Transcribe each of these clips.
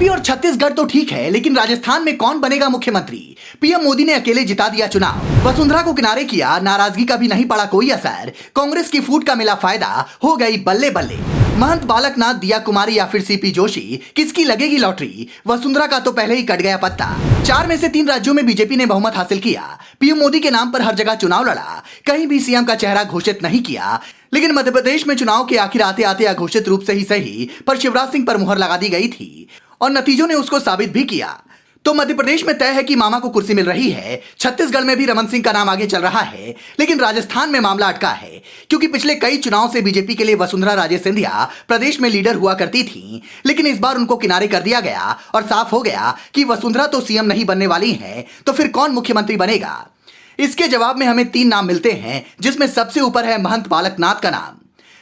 UP और छत्तीसगढ़ तो ठीक है, लेकिन राजस्थान में कौन बनेगा मुख्यमंत्री? पीएम मोदी ने अकेले जिता दिया चुनाव, वसुंधरा को किनारे किया, नाराजगी का भी नहीं पड़ा कोई असर, कांग्रेस की फूट का मिला फायदा, हो गई बल्ले बल्ले। महंत बालकनाथ, दिया कुमारी या फिर सीपी जोशी, किसकी लगेगी लॉटरी? वसुंधरा का तो पहले ही कट गया पत्ता। 4 में से 3 राज्यों में बीजेपी ने बहुमत हासिल किया, पीएम मोदी के नाम पर हर जगह चुनाव लड़ा, कहीं भी सीएम का चेहरा घोषित नहीं किया। लेकिन मध्य प्रदेश में चुनाव के आखिर आते आते अघोषित रूप से ही सही पर शिवराज सिंह पर मुहर लगा दी गई थी और नतीजों ने उसको साबित भी किया। तो मध्य प्रदेश में तय है कि मामा को कुर्सी मिल रही है, छत्तीसगढ़ में भी रमन सिंह का नाम आगे चल रहा है, लेकिन राजस्थान में मामला अटका है, क्योंकि पिछले कई चुनाव से बीजेपी के लिए वसुंधरा राजे सिंधिया प्रदेश में लीडर हुआ करती थी, लेकिन इस बार उनको किनारे कर दिया गया और साफ हो गया कि वसुंधरा तो सीएम नहीं बनने वाली है, तो फिर कौन मुख्यमंत्री बनेगा? इसके जवाब में हमें 3 नाम मिलते हैं, जिसमें सबसे ऊपर है महंत बालकनाथ का नाम।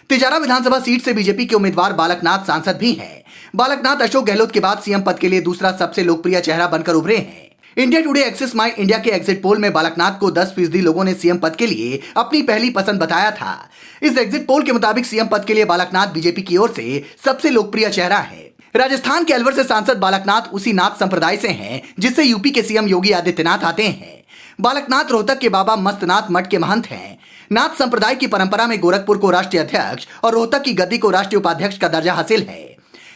तिजारा विधानसभा सीट से बीजेपी के उम्मीदवार बालकनाथ सांसद भी हैं। बालकनाथ अशोक गहलोत के बाद सीएम पद के लिए दूसरा सबसे लोकप्रिय चेहरा बनकर उभरे हैं। इंडिया टुडे एक्सेस माई इंडिया के एग्जिट पोल में बालकनाथ को 10% लोगों ने सीएम पद के लिए अपनी पहली पसंद बताया था। इस एग्जिट पोल के मुताबिक सीएम पद के लिए बालकनाथ बीजेपी की ओर से सबसे लोकप्रिय चेहरा है। राजस्थान के अलवर से सांसद बालकनाथ उसी नाथ संप्रदाय से हैं जिससे यूपी के सीएम योगी आदित्यनाथ आते हैं। बालकनाथ रोहतक के बाबा मस्तनाथ मठ के महंत हैं। नाथ संप्रदाय की परंपरा में गोरखपुर को राष्ट्रीय अध्यक्ष और रोहतक की गद्दी को राष्ट्रीय उपाध्यक्ष का दर्जा हासिल है।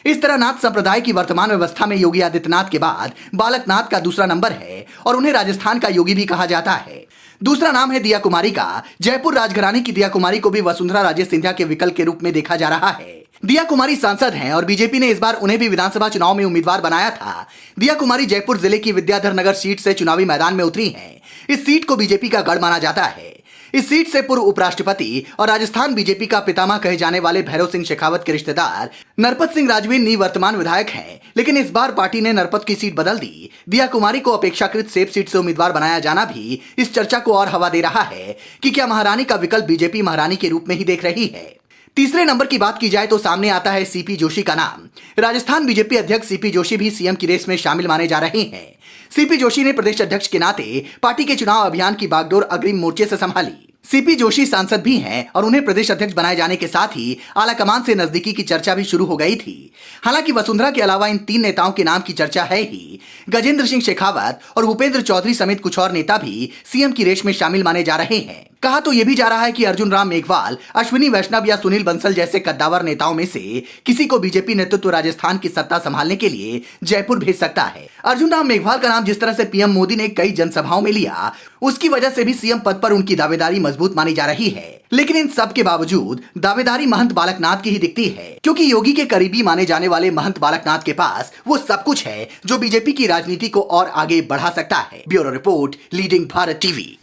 इस तरह नाथ संप्रदाय की वर्तमान व्यवस्था में योगी आदित्यनाथ के बाद बालकनाथ का दूसरा नंबर है और उन्हें राजस्थान का योगी भी कहा जाता है। दूसरा नाम है दिया कुमारी का। जयपुर राजघराने की दिया कुमारी को भी वसुंधरा राजे सिंधिया के विकल्प के रूप में देखा जा रहा है। दिया कुमारी सांसद हैं और बीजेपी ने इस बार उन्हें भी विधानसभा चुनाव में उम्मीदवार बनाया था। दिया कुमारी जयपुर जिले की विद्याधर नगर सीट से चुनावी मैदान में उतरी हैं। इस सीट को बीजेपी का गढ़ माना जाता है। इस सीट से पूर्व उपराष्ट्रपति और राजस्थान बीजेपी का पितामह कहे जाने वाले भैरव सिंह शेखावत के रिश्तेदार नरपत सिंह राजवी निवर्तमान विधायक हैं, लेकिन इस बार पार्टी ने नरपत की सीट बदल दी। दिया कुमारी को अपेक्षाकृत सेफ सीट से उम्मीदवार बनाया जाना भी इस चर्चा को और हवा दे रहा है कि क्या महारानी का विकल्प बीजेपी महारानी के रूप में ही देख रही है। तीसरे नंबर की बात की जाए तो सामने आता है सीपी जोशी का नाम। राजस्थान बीजेपी अध्यक्ष सीपी जोशी भी सीएम की रेस में शामिल माने जा रहे हैं। सीपी जोशी ने प्रदेश अध्यक्ष के नाते पार्टी के चुनाव अभियान की बागडोर अग्रिम मोर्चे से संभाली। सीपी जोशी सांसद भी हैं और उन्हें प्रदेश अध्यक्ष बनाए जाने के साथ ही आला कमान से नजदीकी की चर्चा भी शुरू हो गई थी। हालांकि वसुंधरा के अलावा इन 3 नेताओं के नाम की चर्चा है ही। गजेंद्र सिंह शेखावत और भूपेंद्र चौधरी समेत कुछ और नेता भी सीएम की रेस में शामिल माने जा रहे हैं। कहा तो यह भी जा रहा है कि अर्जुन राम मेघवाल, अश्विनी वैष्णव या सुनील बंसल जैसे कद्दावर नेताओं में से किसी को बीजेपी नेतृत्व राजस्थान की सत्ता संभालने के लिए जयपुर भेज सकता है। अर्जुन राम मेघवाल का नाम जिस तरह से पीएम मोदी ने कई जनसभाओं में लिया, उसकी वजह से भी सीएम पद पर उनकी दावेदारी मजबूत मानी जा रही है। लेकिन इन सब के बावजूद दावेदारी महंत बालकनाथ की ही दिखती है, क्योंकि योगी के करीबी माने जाने वाले महंत बालकनाथ के पास वो सब कुछ है जो बीजेपी की राजनीति को और आगे बढ़ा सकता है। Bureau report, leading Bharat TV.